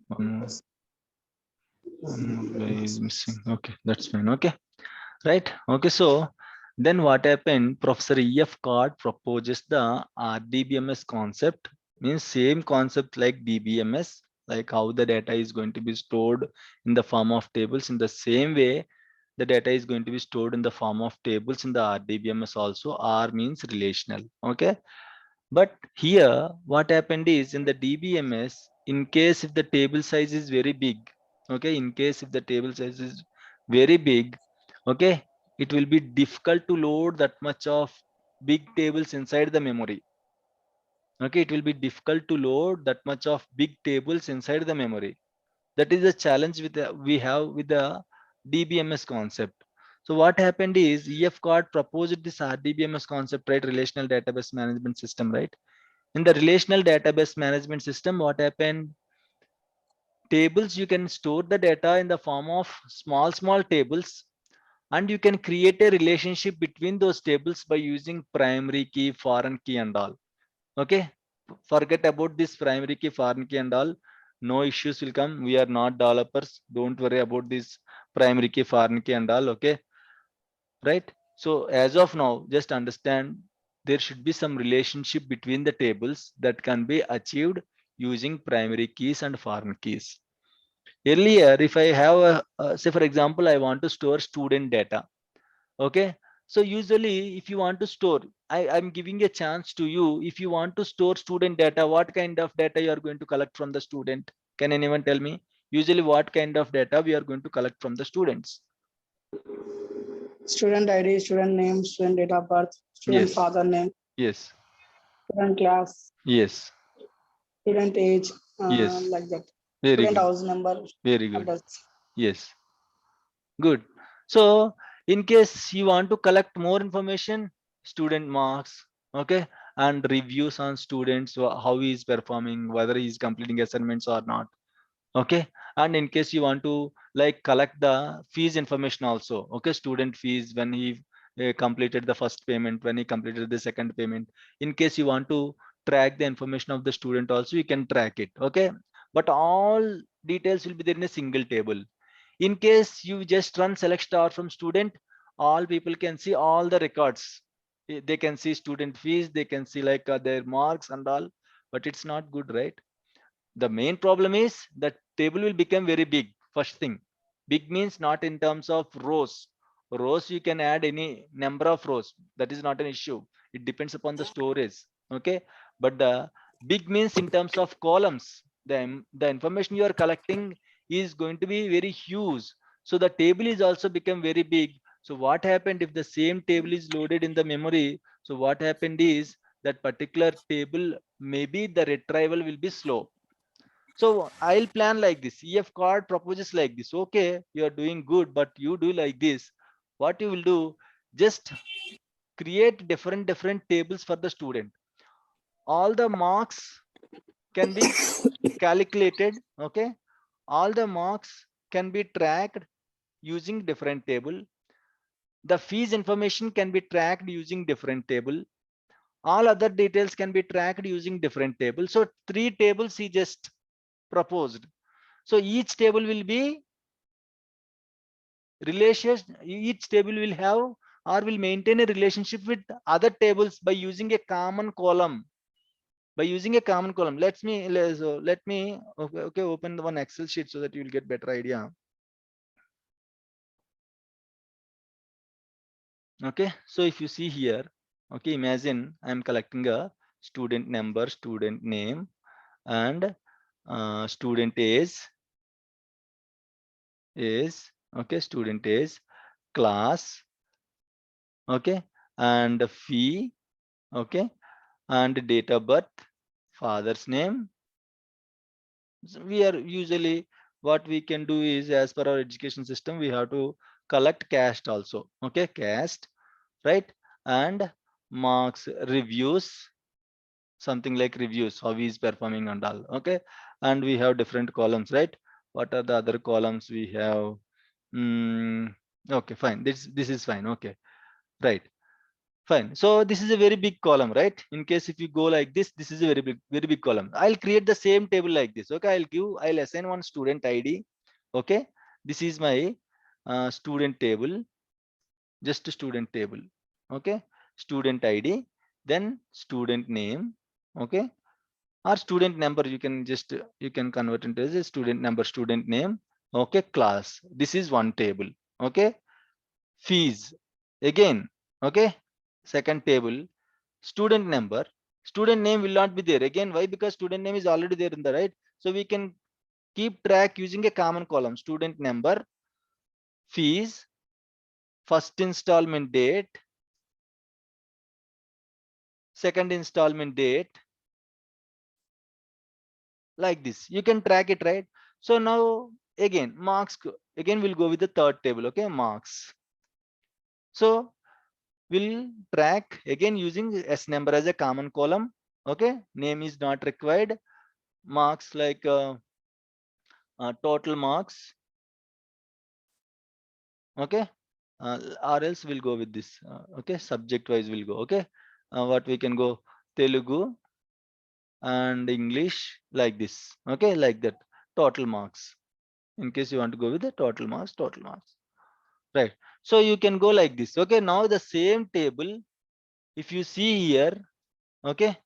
One more guy is missing. Okay, that's fine. Okay, right. Okay, so then what happened? Professor E.F. Card proposes the RDBMS concept, means same concept like DBMS, like how the data is going to be stored in the form of tables. In the same way, the data is going to be stored in the form of tables in the RDBMS also. R means relational. Okay, but here what happened is in the DBMS, in case if the table size is very big, okay, in case if the table size is very big, okay, it will be difficult to load that much of big tables inside the memory. Okay, it will be difficult to load that much of big tables inside the memory. That is the challenge with we have with the DBMS concept. So what happened is EF Card proposed this RDBMS concept, right? Relational database management system, right? In the relational database management system, what happened? Tables, you can store the data in the form of small tables, and you can create a relationship between those tables by using primary key, foreign key and all. Okay, forget about this primary key, foreign key and all. No issues will come. We are not developers. Don't worry about this primary key, foreign key and all. Okay, right? So as of now, just understand there should be some relationship between the tables that can be achieved using primary keys and foreign keys. Earlier, if I have say for example, I want to store student data. Okay, so usually if you want to store, I'm giving a chance to you. If you want to store student data, what kind of data you are going to collect from the student? Can anyone tell me? Usually what kind of data we are going to collect from the students? Student ID, student name, student date of birth, student Yes, father name, yes, student class, yes, student age, yes. like that. Very Student good, house number, very good. address. Yes, good. So in case you want to collect more information, student marks, okay, and reviews on students, how he is performing, whether he is completing assignments or not. Okay, and in case you want to like collect the fees information also, okay, student fees when he completed the first payment, when he completed the second payment. In case you want to track the information of the student also, you can track it. Okay, but all details will be there in a single table. In case you just run select star from student, all people can see all the records. They can see student fees, they can see like their marks and all, but it's not good, right? The main problem is that table will become very big. First thing, big means not in terms of rows you can add any number of rows, that is not an issue. It depends upon the storage. Okay, but the big means in terms of columns, the information you are collecting is going to be very huge, so the table is also become very big. So what happened if the same table is loaded in the memory? So what happened is that particular table, maybe the retrieval will be slow. So I'll plan like this. EF Card proposes like this. Okay, you are doing good, but you do like this. What you will do, just create different tables for the student. All the marks can be calculated. Okay, all the marks can be tracked using different table. The fees information can be tracked using different table. All other details can be tracked using different table. So three tables he just proposed. So each table will be relations, each table will have or will maintain a relationship with other tables by using a common column. By using a common column, let me okay, open the one Excel sheet so that you will get better idea. Okay, so if you see here, okay, imagine I'm collecting a student number, student name, and student is okay, student is class, okay, and fee, okay, and date of birth, father's name. So we are usually, what we can do is, as per our education system, we have to collect caste also. Okay, caste, right? And marks, reviews, something like reviews, how he is performing and all. Okay, and we have different columns, right? What are the other columns we have? Okay, fine. This is fine. Okay, right. Fine. So this is a very big column, right? In case if you go like this is a very big column. I'll create the same table like this. Okay, I'll assign one student ID. Okay, this is my student table, just a student table. Okay, student ID, then student name. Okay, or student number. You can convert into as a student number, student name. Okay, class. This is one table. Okay, fees again. Okay, second table, student number, student name will not be there again. Why? Because student name is already there in the right. So we can keep track using a common column, student number, fees, first installment date, second installment date, like this. You can track it, right? So now again marks, again we'll go with the third table. Okay, marks. So we'll track again using S number as a common column. Okay, name is not required. Marks like total marks. Okay, or else we'll go with this. Okay, subject wise we'll go. Okay, what we can go, Telugu and English, like this. Okay, like that, total marks. In case you want to go with the total marks, right? So you can go like this. Okay, now the same table, if you see here. Okay,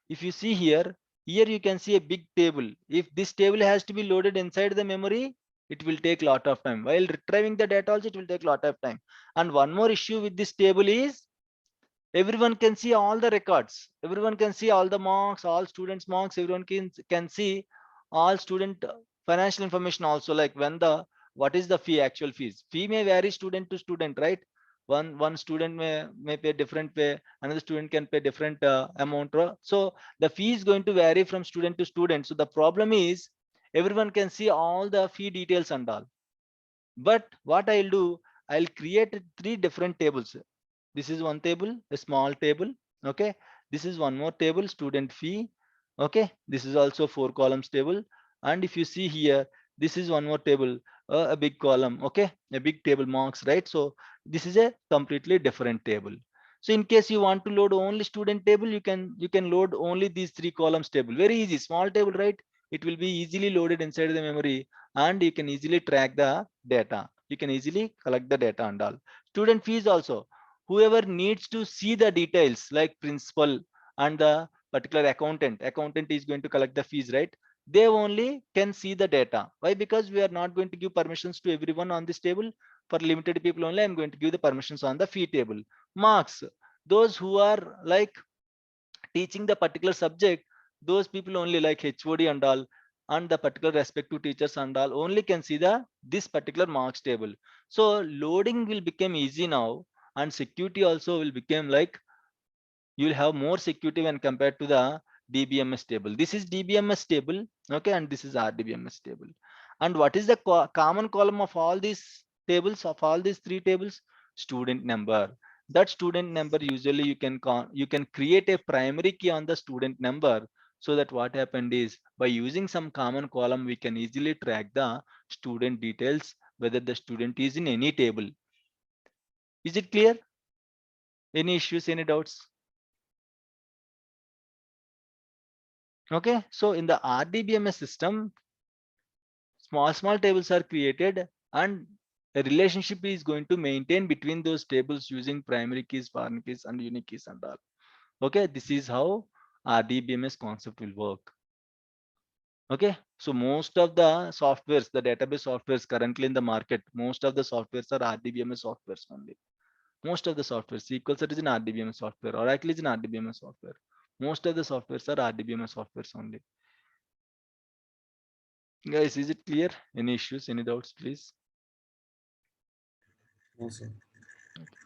if you see here, you can see a big table. If this table has to be loaded inside the memory, it will take lot of time. While retrieving the data also, it will take lot of time. And one more issue with this table is, everyone can see all the records, everyone can see all the marks, all students marks, everyone can see all student financial information also, like when the, what is the fee, actual fee may vary student to student, right? One student may pay different way, another student can pay different amount, so the fee is going to vary from student to student. So the problem is, everyone can see all the fee details and all. But what I'll do, I'll create three different tables. This is one table, a small table. Okay, this is one more table, student fee. Okay, this is also 4 columns table. And if you see here, this is one more table, a big column. Okay, a big table, marks, right? So this is a completely different table. So in case you want to load only student table, you can load only these 3 columns table. Very easy, small table, right? It will be easily loaded inside the memory, and you can easily track the data. You can easily collect the data and all. Student fees also, whoever needs to see the details, like principal and the particular accountant is going to collect the fees, right? They only can see the data. Why? Because we are not going to give permissions to everyone on this table. For limited people only, I'm going to give the permissions on the fee table. Marks, those who are like teaching the particular subject, those people only, like HOD and all, and the particular respective teachers and all, only can see the this particular marks table. So loading will become easy now, and security also will become like, you'll have more security when compared to the DBMS table. This is DBMS table. Okay, and this is RDBMS table. And what is the common column of all these tables, of all these three tables? Student number. That student number, usually you can create a primary key on the student number, so that what happened is, by using some common column, we can easily track the student details, whether the student is in any table. Is it clear? Any issues, any doubts? Okay, so in the RDBMS system, small tables are created, and a relationship is going to maintain between those tables using primary keys, foreign keys, and unique keys and all. Okay, this is how RDBMS concept will work. Okay, so most of the softwares, the database softwares currently in the market, most of the softwares are RDBMS softwares only. Most of the software, SQL Set is an RDBMS software, Oracle is an RDBMS software. Most of the softwares are RDBMS softwares only. Guys, is it clear? Any issues, any doubts, please? Yes, sir.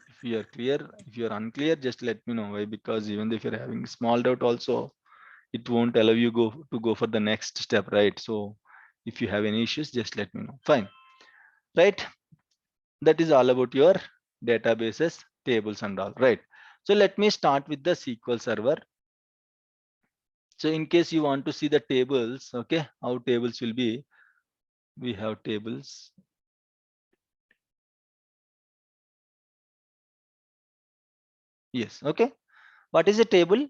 If you are clear, if you are unclear, just let me know. Why? Because even if you're having small doubt also, it won't allow you go for the next step, right? So if you have any issues, just let me know. Fine, right? That is all about your databases, tables and all, right? So let me start with the SQL Server. So in case you want to see the tables, okay, how tables will be, we have tables. Yes. Okay. What is a table?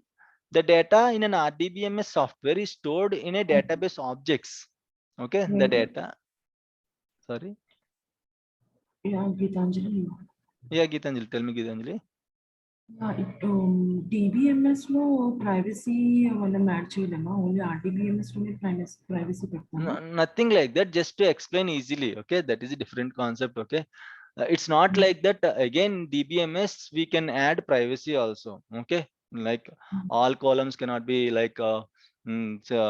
The data in an RDBMS software is stored in a database objects. Okay. The data. Sorry. Yeah, Gitanjali. Yeah, Gitanjali. Tell me, Gitanjali. Yeah, DBMS లో privacy మనం add చేయలేమా only RDBMS లోనే privacy పెడతామా Nothing like that. Just to explain easily. Okay. That is a different concept. Okay. It's not like that. Again, DBMS, we can add privacy also. Okay. Like all columns cannot be like, so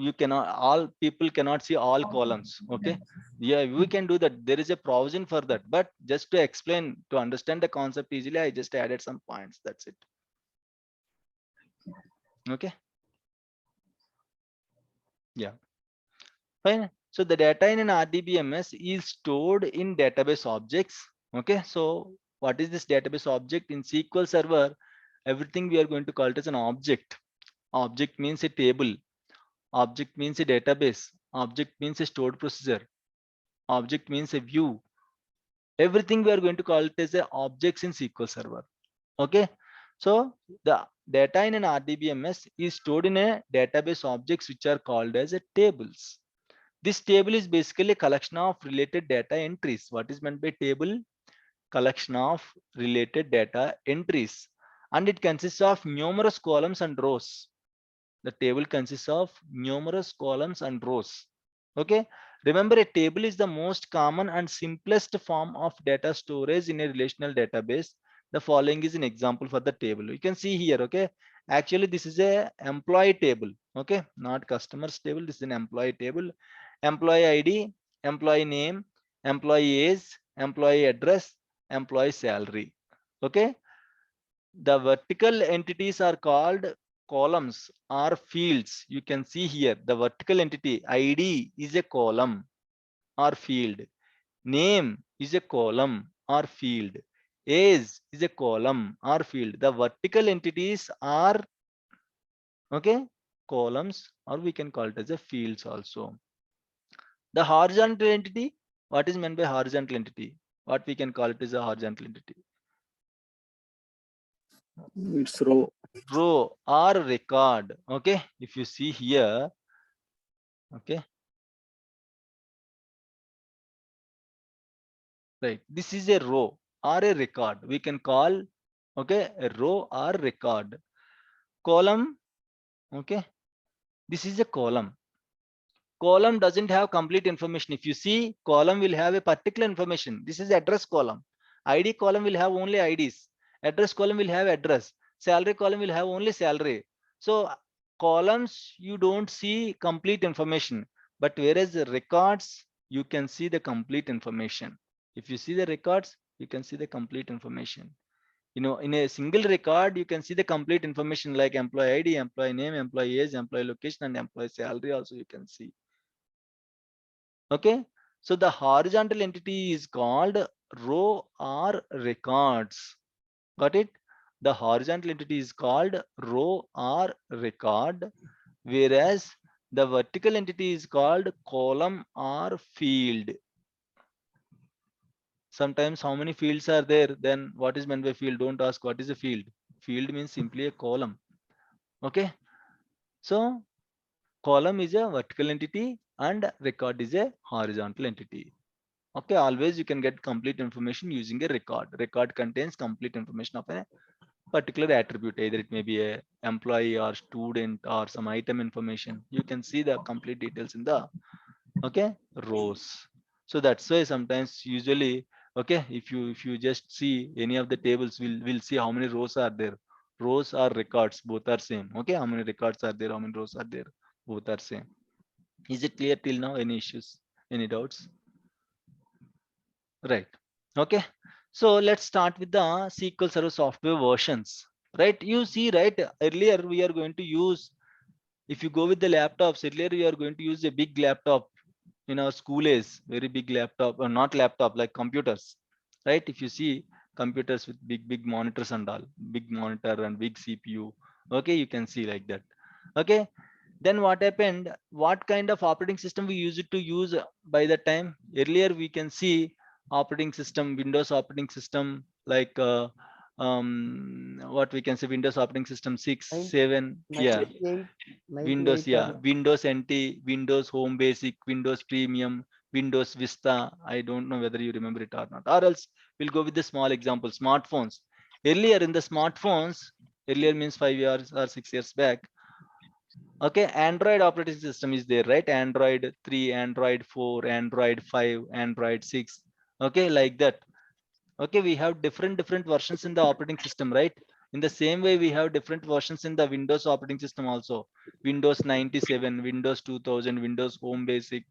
you cannot, all people cannot see all columns. Okay. Yeah, we can do that. There is a provision for that. But just to explain, to understand the concept easily, I just added some points. That's it. Okay. Yeah. Fine. So the data in an RDBMS is stored in database objects. Okay. So what is this database object in SQL Server? Everything we are going to call it as an object. Object means a table. Object means a database. Object means a stored procedure. Object means a view. Everything we are going to call it as a objects in SQL Server. Okay. So the data in an RDBMS is stored in a database objects which are called as a tables. This table is basically a collection of related data entries. What is meant by table? Collection of related data entries. And it consists of numerous columns and rows. The table consists of numerous columns and rows. Okay. Remember, a table is the most common and simplest form of data storage in a relational database. The following is an example for the table. You can see here. Okay. Actually, this is a employee table. Okay. Not customers table. This is an employee table. Employee ID, employee name, employee age, employee address, employee salary. Okay. The vertical entities are called columns or fields. You can see here the vertical entity ID is a column or field. Name is a column or field. Age is a column or field. The vertical entities are, okay, columns, or we can call it as a fields also. The horizontal entity, what is meant by horizontal entity? What we can call it as a horizontal entity? It's row. Row or record. Okay. If you see here, okay. Right. This is a row or a record. We can call, okay, a row or record. Column. Okay. This is a column. Column doesn't have complete information. If you see, column will have a particular information. This is address column. ID column will have only IDs. Address column will have address. Salary column will have only salary. So columns, you don't see complete information, but whereas the records, you can see the complete information. If you see the records, you can see the complete information. You know, in a single record, you can see the complete information like employee ID, employee name, employee age, employee location, and employee salary also you can see. Okay. So the horizontal entity is called row or records. Got it? The horizontal entity is called row or record, whereas the vertical entity is called column or field. Sometimes how many fields are there? Then what is meant by field? Don't ask what is a field. Field means simply a column. Okay. So column is a vertical entity and record is a horizontal entity. Okay, always you can get complete information using a record. Record contains complete information of a particular attribute, either it may be a employee or student or some item information. You can see the complete details in the, okay, rows. So that's why sometimes usually, okay, if you just see any of the tables, we'll see how many rows are there. Rows or records, both are same. Okay, how many records are there, how many rows are there, both are same. Is it clear till now? Any issues, any doubts? Right. Okay. So let's start with the SQL Server software versions. Right. You see, right, earlier we are going to use, if you go with the laptops, earlier we are going to use a big laptop in our school age, very big laptop, or not laptop, like computers. Right. If you see computers with big monitors and all, big monitor and big CPU. Okay, you can see like that. Okay. Then what happened? What kind of operating system we use it to use by the time? Earlier we can see operating system, Windows operating system, like what we can say, Windows operating system 6, Nine- 7, yeah, 98, Windows, 98 yeah, or Windows NT, Windows Home Basic, Windows Premium, Windows Vista. I don't know whether you remember it or not. Or else we'll go with the small example, smartphones. Earlier in the smartphones, earlier means 5 years or 6 years back. Okay, Android operating system is there, right? Android 3, Android 4, Android 5, Android 6. Okay, like that. Okay, we have different versions in the operating system, right? In the same way, we have different versions in the Windows operating system also. Windows 97, Windows 2000, Windows Home Basic,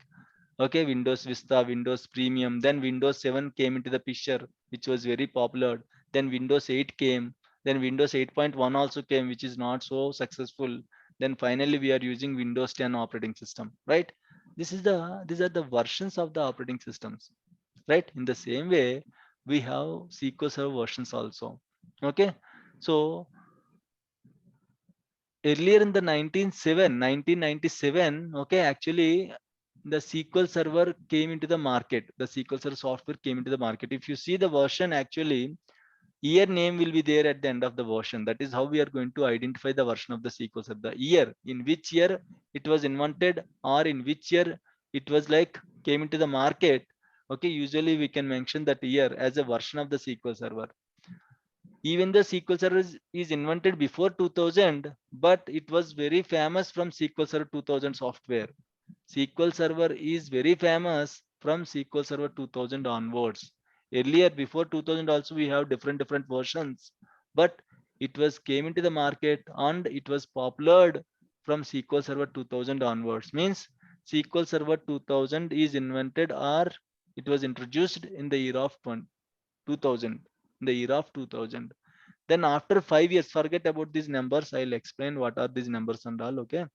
okay, Windows Vista, Windows Premium. Then Windows 7 came into the picture, which was very popular. Then Windows 8 came. Then Windows 8.1 also came, which is not so successful. Then finally we are using Windows 10 operating system, right? These are the versions of the operating systems, right? In the same way, we have SQL Server versions also. Okay, so earlier in the 1997, okay, actually the SQL Server came into the market. The SQL Server software came into the market. If you see the version, actually year name will be there at the end of the version. That is how we are going to identify the version of the SQL Server. The year, in which year it was invented, or in which year it was like came into the market. Okay, usually we can mention that year as a version of the SQL Server. Even the SQL Server is invented before 2000, but it was very famous from SQL Server 2000 software. SQL Server is very famous from SQL Server 2000 onwards. Earlier, before 2000 also, we have different versions, but it was came into the market and it was popular from SQL Server 2000 onwards. Means SQL Server 2000 is invented, or it was introduced in the year of 2000, in the year of 2000. Then after 5 years, forget about these numbers. I'll explain what are these numbers and all. Okay,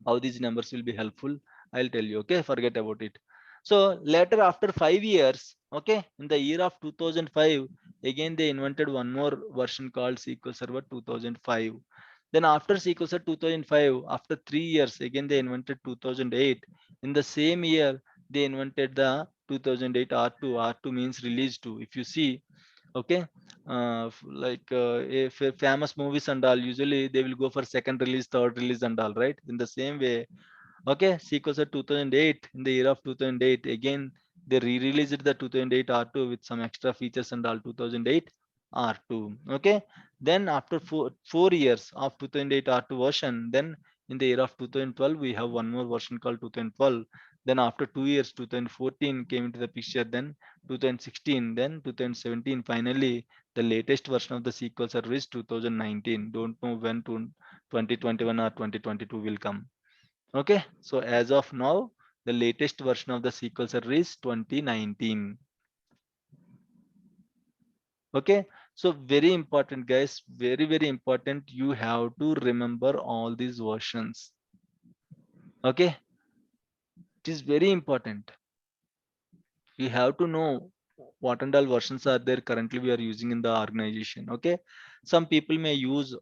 how these numbers will be helpful, I'll tell you. Okay, forget about it. So later, after 5 years, okay, in the year of 2005, again they invented one more version called SQL Server 2005. Then after SQL Server 2005, after 3 years, again they invented 2008. In the same year, they invented the 2008 R2. R2 means release 2. If you see, okay, like if famous movies and all, usually they will go for second release, third release and all, right? In the same way, okay, SQL Server 2008, in the year of 2008, again they re-released the 2008 R2 with some extra features and all, 2008 R2. Okay, then after four years of 2008 R2 version, then in the year of 2012 we have one more version called 2012. Then after 2 years, 2014 came into the picture, then 2016, then 2017. Finally, the latest version of the SQL Server is 2019. Don't know when 2021 or 2022 will come. Okay, so as of now, the latest version of the SQL Server is 2019. Okay, so very important, guys, very important. You have to remember all these versions. Okay, it is very important. You have to know what and all versions are there currently we are using in the organization. Okay, some people may use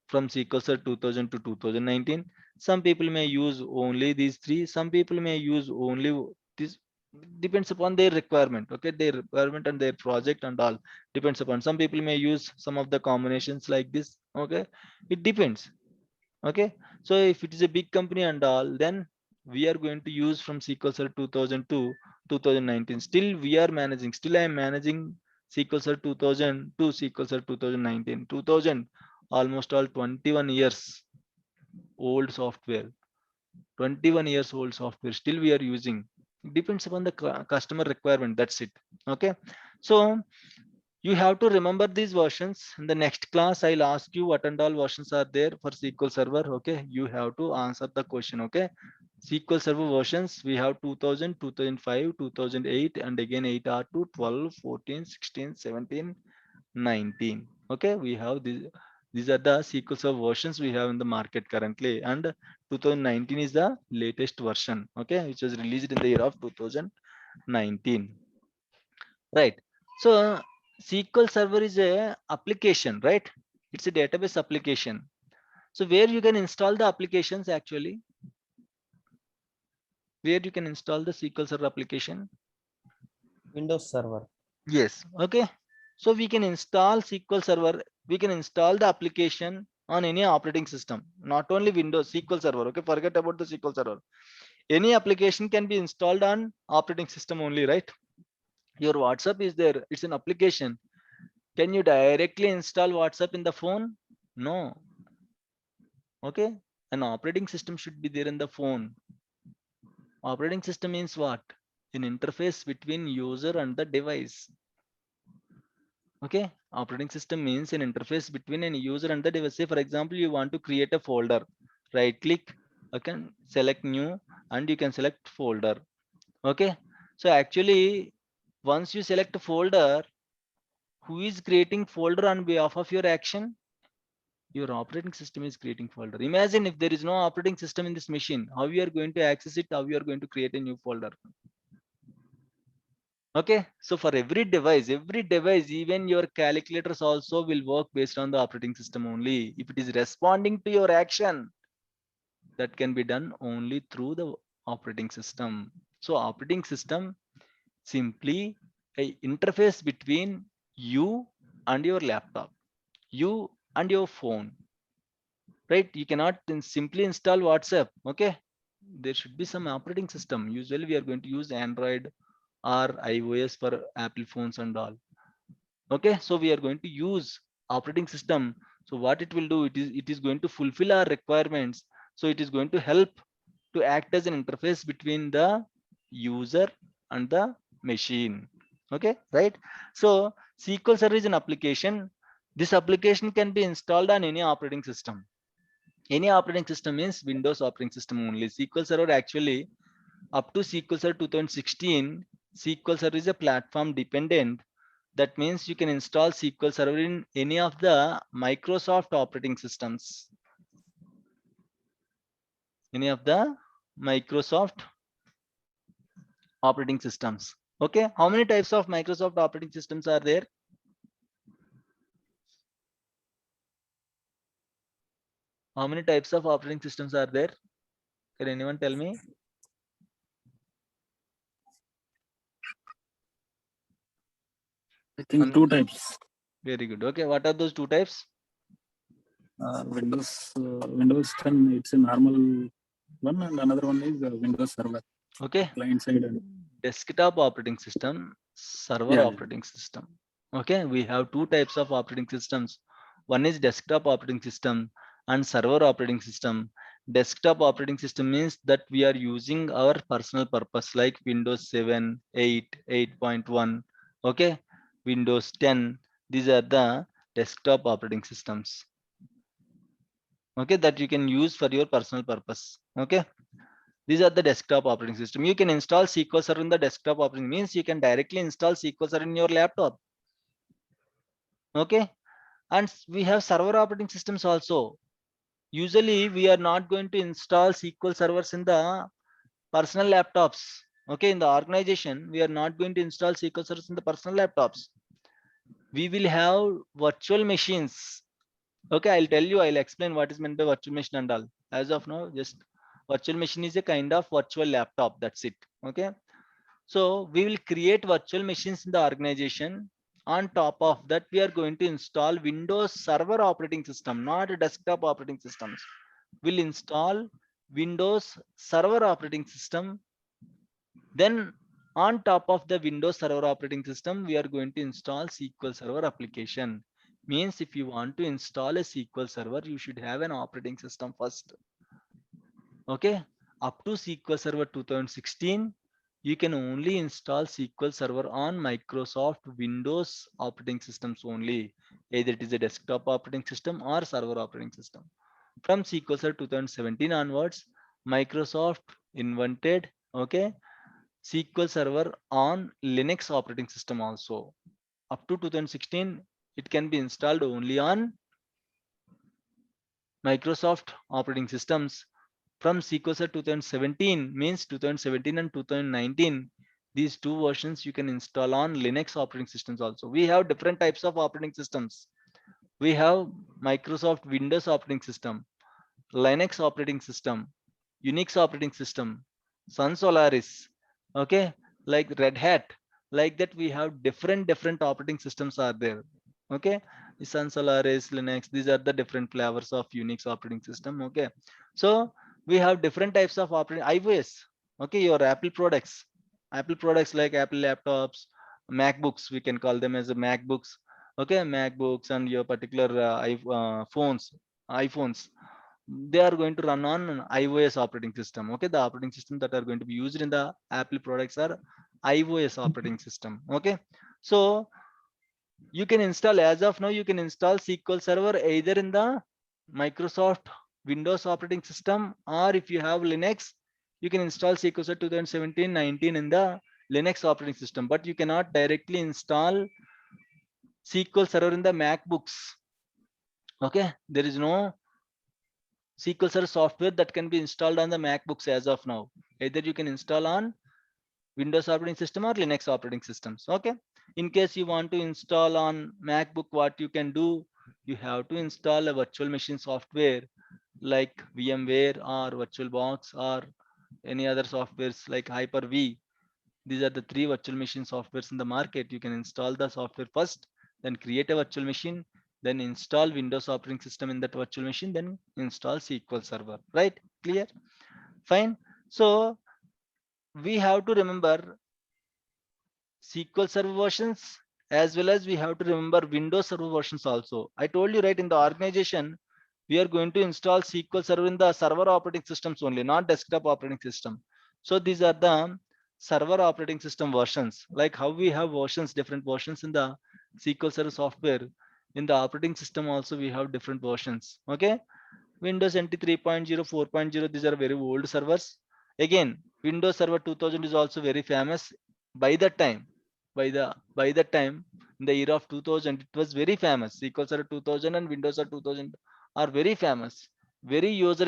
from SQL Server 2000 to 2019. Some people may use only these three. Some people may use only this. Depends upon their requirement. Okay, their requirement and their project and all depends upon. Some people may use some of the combinations like this. Okay, it depends. Okay, so if it is a big company and all, then we are going to use from SQL Server 2000 to 2019. Still we are managing. Still I am managing SQL Server 2000 to SQL Server 2019. 2000, almost all 21 years old software. 21 years old software. Still we are using. It depends upon the customer requirement. That's it. Okay, so you have to remember these versions. In the next class, I'll ask you what and all versions are there for SQL Server. Okay, you have to answer the question. Okay, SQL Server versions, we have 2000, 2005, 2008, and again 8R2, 12, 14, 16, 17, 19. Okay, we have these are the SQL Server versions we have in the market currently, and 2019 is the latest version. Okay, which was released in the year of 2019. Right. So SQL Server is a application, right? It's a database application. So where you can install the applications actually, where you can install the SQL Server application. Windows Server. Yes. Okay. So we can install SQL Server. We can install the application on any operating system, not only Windows. SQL Server. Okay, forget about the SQL Server. Any application can be installed on operating system only, right? Your WhatsApp is there. It's an application. Can you directly install WhatsApp in the phone? No. Okay. An operating system should be there in the phone. Operating system means what? An interface between user and the device. Okay. Operating system means an interface between an user and the device. Say, for example, you want to create a folder. Right click, you can select new and you can select folder. Okay. So actually, once you select a folder, who is creating folder on behalf of your action? Your operating system is creating folder. Imagine if there is no operating system in this machine, how you are going to access it, how you are going to create a new folder. Okay, so for every device, even your calculators also will work based on the operating system only. If it is responding to your action, that can be done only through the operating system. So operating system simply a interface between you and your laptop, you and your phone, right? You cannot simply install WhatsApp. Okay, there should be some operating system. Usually we are going to use Android or iOS for Apple phones and all. Okay, so we are going to use operating system. So what it will do, it is going to fulfill our requirements. So it is going to help to act as an interface between the user and the machine. Okay, right? So SQL Server is an application. This application can be installed on any operating system. Any operating system means Windows operating system only. SQL Server actually up to SQL Server 2016, SQL Server is a platform dependent. That means you can install SQL Server in any of the Microsoft operating systems. Any of the Microsoft operating systems. Okay, how many types of Microsoft operating systems are there? How many types of operating systems are there? Can anyone tell me? I think two types. Very good. Okay, what are those two types? Windows 10, it's a normal one, and another one is Windows Server. Okay, Client side. And desktop operating system, server yeah, operating system. Okay, we have two types of operating systems. One is desktop operating system and server operating system. Desktop operating system means that we are using our personal purpose like Windows 7, 8, 8.1. Okay, Windows 10. These are the desktop operating systems. Okay, that you can use for your personal purpose. Okay. These are the desktop operating system. You can install SQL Server in the desktop operating means you can directly install SQL Server in your laptop. Okay, and we have server operating systems also. Usually we are not going to install SQL servers in the personal laptops. Okay, in the organization we are not going to install SQL servers in the personal laptops. We will have virtual machines. Okay, I'll explain what is meant by virtual machine and all. As of now, just virtual machine is a kind of virtual laptop. That's it. Okay. So we will create virtual machines in the organization. On top of that, we are going to install Windows Server operating system, not a desktop operating systems. We'll install Windows Server operating system. Then on top of the Windows Server operating system, we are going to install SQL Server application. Means if you want to install a SQL Server, you should have an operating system first. Okay, up to SQL Server 2016, you can only install SQL Server on Microsoft Windows operating systems only. Either it is a desktop operating system or server operating system. From SQL Server 2017 onwards, Microsoft invented, okay, SQL Server on Linux operating system also. Up to 2016, it can be installed only on Microsoft operating systems. From SQL Server 2017 means 2017 and 2019, these two versions you can install on Linux operating systems also. We have different types of operating systems. We have Microsoft Windows operating system, Linux operating system, Unix operating system, Sun Solaris, okay, like Red Hat, Like that, we have different operating systems are there. Okay, the Sun Solaris, Linux, these are the different flavors of Unix operating system. Okay, so we have different types of operating iOS. Okay, your Apple products like Apple laptops, MacBooks, we can call them as a MacBooks. Okay, MacBooks and your particular iPhones, they are going to run on an iOS operating system. Okay, the operating system that are going to be used in the Apple products are iOS operating system. Okay, so you can install, as of now, you can install SQL Server either in the Microsoft Windows operating system, or if you have Linux, you can install SQL Server 2017-19 in the Linux operating system, but you cannot directly install SQL Server in the MacBooks. Okay, there is no SQL Server software that can be installed on the MacBooks as of now. Either you can install on Windows operating system or Linux operating systems. Okay, in case you want to install on MacBook, what you can do, you have to install a virtual machine software like VMware or VirtualBox or any other softwares like Hyper-V. These are the three virtual machine softwares in the market. You can install the software first, then create a virtual machine, then install Windows operating system in that virtual machine, then install SQL Server. Right? Clear? Fine. So we have to remember SQL Server versions, as well as we have to remember Windows Server versions also. I told you, right, in the organization, we are going to install SQL Server in the server operating systems only, not desktop operating system. So these are the server operating system versions, like how we have versions, different versions in the SQL Server software. In the operating system also, we have different versions. Okay, Windows NT 3.0, 4.0, these are very old servers. Again, Windows Server 2000 is also very famous. By that time, by that time, in the year of 2000, it was very famous. SQL Server 2000 and Windows Server 2000 are very famous, very user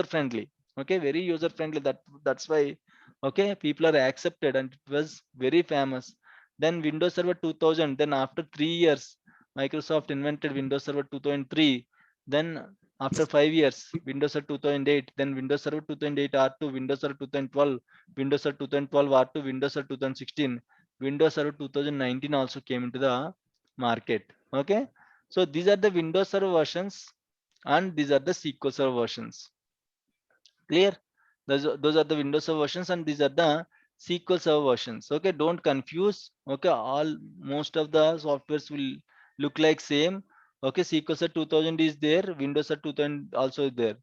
friendly. Okay, very user friendly. That's why, okay, people are accepted, and it was very famous. Then Windows Server 2000. Then after 3 years, Microsoft invented Windows Server 2003. Then after 5 years, Windows Server 2008, then Windows Server 2008 R2, Windows Server 2012, Windows Server 2012 R2, Windows Server 2016, Windows Server 2019 also came into the market. Okay, so these are the Windows Server versions, and these are the SQL Server versions. Clear? Those are the Windows Server versions, and these are the SQL Server versions. Okay, don't confuse. Okay, most of the softwares will look like same. Okay, SQL Server 2000 is there, Windows Server 2000 also is there.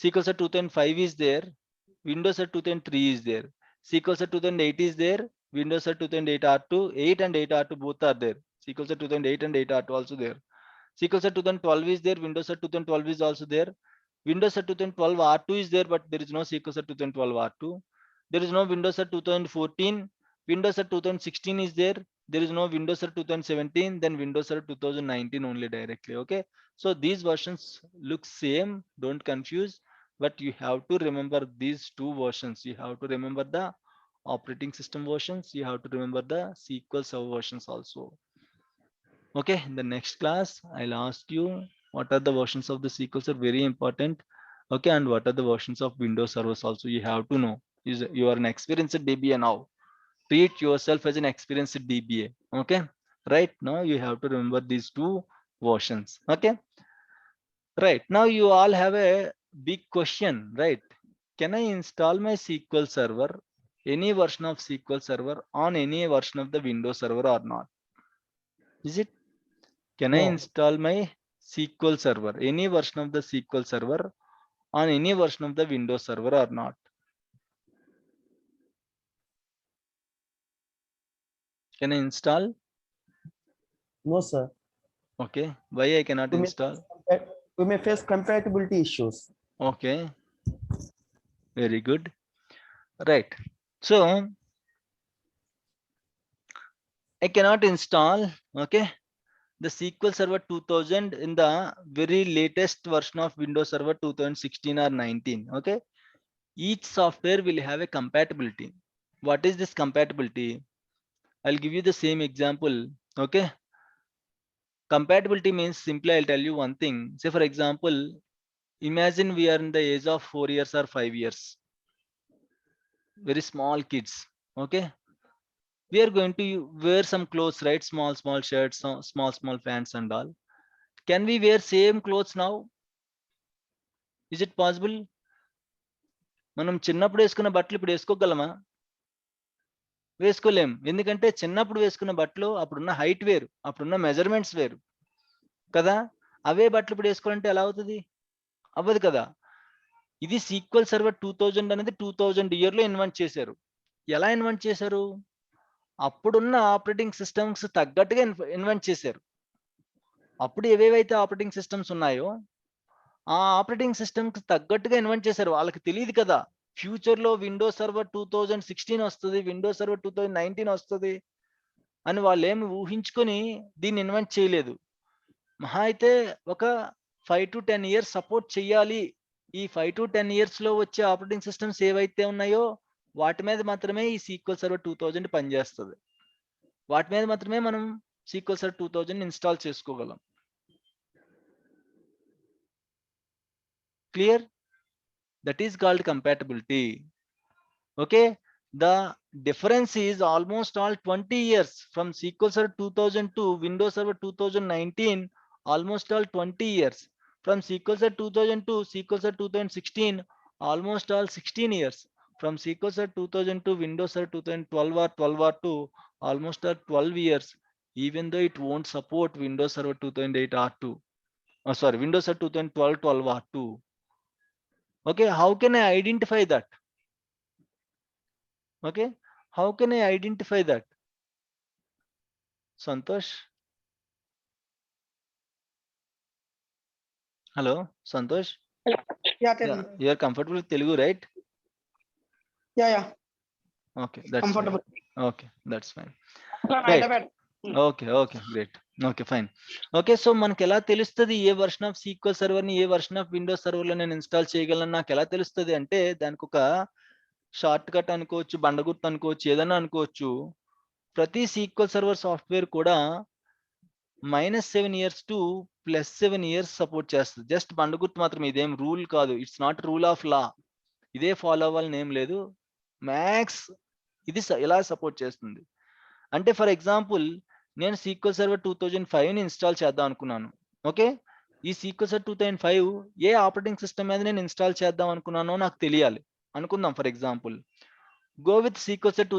SQL Server 2005 is there, Windows Server 2003 is there. SQL Server 2008 is there, Windows Server 2008 R2, 8 and 8 R2 both are there. SQL Server 2008 and 8 R2 also there. SQL Server 2012 is there, Windows Server 2012 is also there. Windows Server 2012 R2 is there, but there is no SQL Server 2012 R2. There is no Windows Server 2014. Windows Server 2016 is there. There is no Windows Server 2017. Then Windows Server 2019 only directly. Okay, so these versions look same. Don't confuse. But you have to remember these two versions. You have to remember the operating system versions. You have to remember the SQL Server versions also. Okay, in the next class, I'll ask you what are the versions of the SQL Server, very important. Okay, and what are the versions of Windows servers also you have to know. You are an experienced DBA now. Treat yourself as an experienced DBA. Okay, right now you have to remember these two versions. Okay, right now you all have a big question, right? Can I install my SQL Server, any version of SQL Server on any version of the Windows Server or not? Is it? Can I No. install my SQL Server, any version of the SQL Server on any version of the Windows Server or not? Can I install? No, sir. Okay. Why I cannot We may install? we may face compatibility issues. Okay. Very good. Right. So I cannot install, okay, the SQL Server 2000 in the very latest version of Windows Server 2016 or 19. Okay. Each software will have a compatibility. What is this compatibility? I'll give you the same example. Okay. Compatibility means, simply I'll tell you one thing. Say for example, imagine we are in the age of 4 years or 5 years. Very small kids. Okay. we are going to wear some clothes, right? Small shirts, small pants and all. Can we wear same clothes now? Is it possible? మనం చిన్నప్పుడు వేసుకున్న బట్టలు ఇప్పుడు వేసుకోగలమా? వేసుకోలేం. ఎందుకంటే చిన్నప్పుడు వేసుకున్న బట్టలు అప్పుడున్న హైట్ వేరు, అప్పుడున్న మెజర్మెంట్స్ వేరు కదా. అవే బట్టలు ఇప్పుడు వేసుకోవాలంటే ఎలా అవుతుంది? అవ్వదు కదా. ఇది సీక్వెల్ సర్వర్ 2000 అనేది 2000 ఇయర్ లో ఇన్వెంట్ చేశారు. ఎలా ఇన్వెంట్ చేశారు? అప్పుడున్న ఆపరేటింగ్ సిస్టమ్స్ తగ్గట్టుగా ఇన్వెంట్ చేశారు. అప్పుడు ఏవేవైతే ఆపరేటింగ్ సిస్టమ్స్ ఉన్నాయో ఆ ఆపరేటింగ్ సిస్టమ్కి తగ్గట్టుగా ఇన్వెంట్ చేశారు. వాళ్ళకి తెలియదు కదా ఫ్యూచర్ లో విండోస్ సర్వర్ 2016 వస్తుంది, విండోస్ సర్వర్ 2019 వస్తుంది అని వాళ్ళు ఏమి ఊహించుకొని దీన్ని ఇన్వెంట్ చేయలేదు. మహా అయితే ఒక 5 to 10 ఇయర్స్ సపోర్ట్ చేయాలి. ఈ 5 to 10 ఇయర్స్ లో వచ్చే ఆపరేటింగ్ సిస్టమ్స్ ఏవైతే ఉన్నాయో వాటి మీద మాత్రమే ఈ సీక్వెల్ సర్వర్ 2000 పనిచేస్తుంది. వాటి మీద మాత్రమే మనం సీక్వెల్ సర్వర్ 2000 ఇన్స్టాల్ చేసుకోగలం. Clear? That is called compatibility. Okay, the difference is almost all 20 years from SQL Server 2000 to Windows Server 2019, almost all 20 years. From SQL Server 2000 to SQL Server 2016, almost all 16 years. From SQL Server 2000 to Windows Server 2012 or 12 or 2, almost all 12 years, even though it won't support Windows Server 2008 or 2. Oh, sorry, Windows Server 2012, 12 or 2. Okay, how can I identify that? Okay, how can I identify that? Santosh? Hello, Santosh? Yeah, tell Yeah, me. you are comfortable with Telugu, right? Yeah. Okay, that's Comfortable. fine. Okay, that's fine. Right. Right. Hyderabad. Okay, great. Okay, fine. Okay, so మనకి ఎలా తెలుస్తుంది ఏ version of sequel server ని ఏ version of Windows server లో నేను install చేయగలను నాకు ఎలా తెలుస్తుంది అంటే దానికి ఒక షార్ట్ కట్ అనుకోవచ్చు, బండగుర్తు అనుకోవచ్చు, ఏదైనా అనుకోవచ్చు. ప్రతి సీక్వెల్ సర్వర్ సాఫ్ట్వేర్ కూడా -7 years to +7 years సపోర్ట్ చేస్తుంది. జస్ట్ బండగుర్తు మాత్రం, ఇదేం రూల్ కాదు. It's not rule of law. ఇదే ఫాలో అవ్వాలని ఏం లేదు. మ్యాక్స్ ఇది ఎలా సపోర్ట్ చేస్తుంది అంటే, ఫర్ ఎగ్జాంపుల్ నేను సీక్వెల్ సర్వర్ 2005 ని ఇన్స్టాల్ చేద్దాం అనుకున్నాను. ఓకే, ఈ సీక్వెల్ సర్వర్ 2005 ఏ ఆపరేటింగ్ సిస్టమ్ మీద నేను ఇన్స్టాల్ చేద్దాం అనుకున్నానో నాకు తెలియాలి అనుకుందాం. For example go with sequel server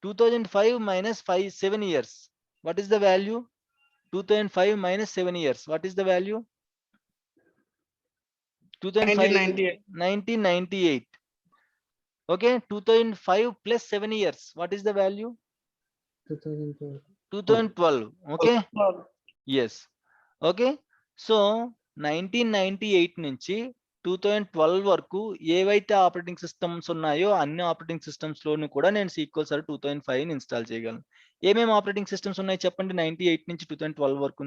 2005 minus 7 years. What is the value? 2005 minus 7 years. What is the value? 1998. 1998. Okay, 2005 plus 7 years. What is the value? 2012. Okay. Yes. Okay. So 1998 నుంచి 2012 వరకు ఏవైతే ఆపరేటింగ్ సిస్టమ్స్ ఉన్నాయో అన్ని operating systems లోను కూడా నేను sequel server 2005 ని install చేయగలను. ఏమేమి ఆపరేటింగ్ సిస్టమ్స్ ఉన్నాయి చెప్పండి 98 నుంచి 2012 వరకు?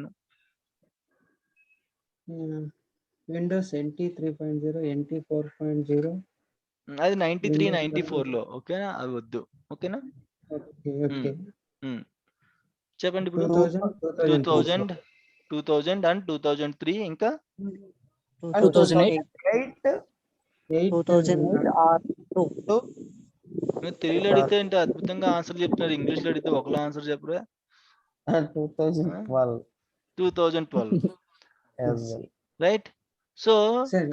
Windows NT 3.0, NT 4.0. అది 93 94 లో. ఓకేనా, అవి వద్దు. ఓకేనా, ఓకే. చెప్పండి ఇప్పుడు. 2000 అండ్ 2003 ఇంకా 2008 మీరు తెలుగులో అడిగితే అంటే అద్భుతంగా ఆన్సర్ చెప్తున్నారు, ఇంగ్లీష్ లో అడిగితే ఒకలా ఆన్సర్ చెప్పరా? 2012 right. So sir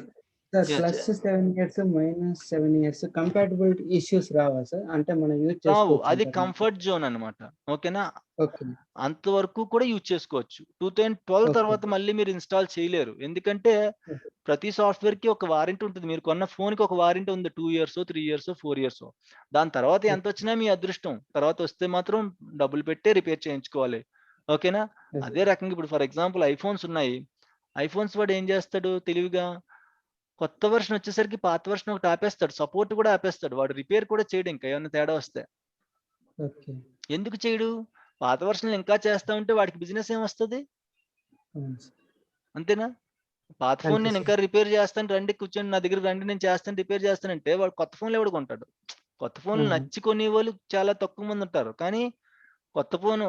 +7 years -7 years compatibility issues రావా సార్? అంటే మనం యూజ్ రావు, చేసుకోవచ్చు. అది కంఫర్ట్ జోన్ అన్నమాట. ఓకేనా, ఓకే. అంతవరకు కూడా యూజ్ చేసుకోవచ్చు. 2012 తర్వాత మళ్ళీ మీరు ఇన్స్టాల్ చేయలేరు. ఎందుకంటే ప్రతి సాఫ్ట్వేర్ కి ఒక వారంటీ ఉంటుంది. మీరు కొన్న ఫోన్ కి ఒక వారంటీ ఉంది, 2 years 3 years 4 years. దాని తర్వాత ఎంత వచ్చినా మీ అదృష్టం. తర్వాత వస్తే మాత్రం డబ్బులు పెట్టే రిపేర్ చేయించుకోవాలి. ఓకేనా, అదే రకంగా ఇప్పుడు ఫర్ ఎగ్జాంపుల్ ఐఫోన్స్ ఉన్నాయి. ఐఫోన్స్ వాడు ఏం చేస్తాడు తెలివిగా, కొత్త వర్షన్ వచ్చేసరికి పాత వర్షన్ ఒకటి ఆపేస్తాడు, సపోర్ట్ కూడా ఆపేస్తాడు. వాడు రిపేర్ కూడా చేయడు ఇంకా ఏమైనా తేడా వస్తే. ఓకే. ఎందుకు చేయడు? పాత వర్షన్లు ఇంకా చేస్తా ఉంటే వాడికి బిజినెస్ ఏం వస్తుంది? అంతేనా? పాత ఫోన్ నేను ఇంకా రిపేర్ చేస్తాను, రండి కూర్చొని నా దగ్గర రండి నేను చేస్తాను రిపేర్ చేస్తానంటే వాడు కొత్త ఫోన్లు ఎవడు కొంటాడు? కొత్త ఫోన్లు నచ్చి కొనే వాళ్ళు చాలా తక్కువ మంది ఉంటారు. కానీ కొత్త ఫోన్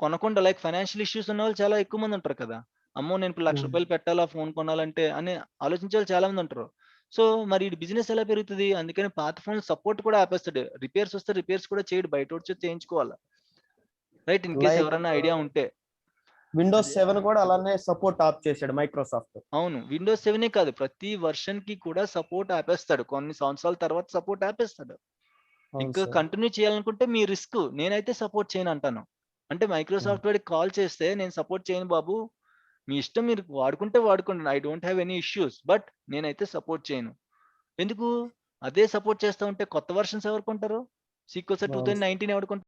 కొనకుండా లైక్ ఫైనాన్షియల్ ఇష్యూస్ ఉన్న వాళ్ళు చాలా ఎక్కువ మంది ఉంటారు కదా. అమ్మో నేను ఇప్పుడు ₹1,00,000 పెట్టాలా ఫోన్ కొనాలంటే అని ఆలోచించే వాళ్ళు చాలా మంది ఉంటారు. సో మరి బిజినెస్ ఎలా పెరుగుతుంది? అందుకని పాత ఫోన్ సపోర్ట్ కూడా ఆపేస్తాడు. రిపేర్స్ వస్తే రిపేర్స్ కూడా చేయడు, బయట వచ్చి చేయించుకోవాలి. రైట్, ఇన్ కేస్ Like, ఎవరైనా ఐడియా ఉంటే. విండోస్ 7 కూడా అలానే సపోర్ట్ ఆఫ్ చేశాడు మైక్రోసాఫ్ట్. అవును, విండోస్ 7 కాదు, ప్రతి వర్షన్ కి కూడా సపోర్ట్ ఆపేస్తాడు. కొన్ని సంవత్సరాల తర్వాత సపోర్ట్ ఆపేస్తాడు. ఇంకా కంటిన్యూ చేయాలనుకుంటే మీ రిస్క్. నేనైతే సపోర్ట్ చేయను అంటాను. అంటే మైక్రోసాఫ్ట్ వాడికి కాల్ చేస్తే నేను సపోర్ట్ చేయను బాబు, మీ ఇష్టం, మీరు వాడుకుంటే వాడుకోండి, I don't have any issues, but నేనైతే సపోర్ట్ చేయను. ఎందుకు? అదే సపోర్ట్ చేస్తా ఉంటే కొత్త వర్షన్స్ ఎవరు కొంటారు? సీక్వెల్ 2019 ఎవరు కొంటారు?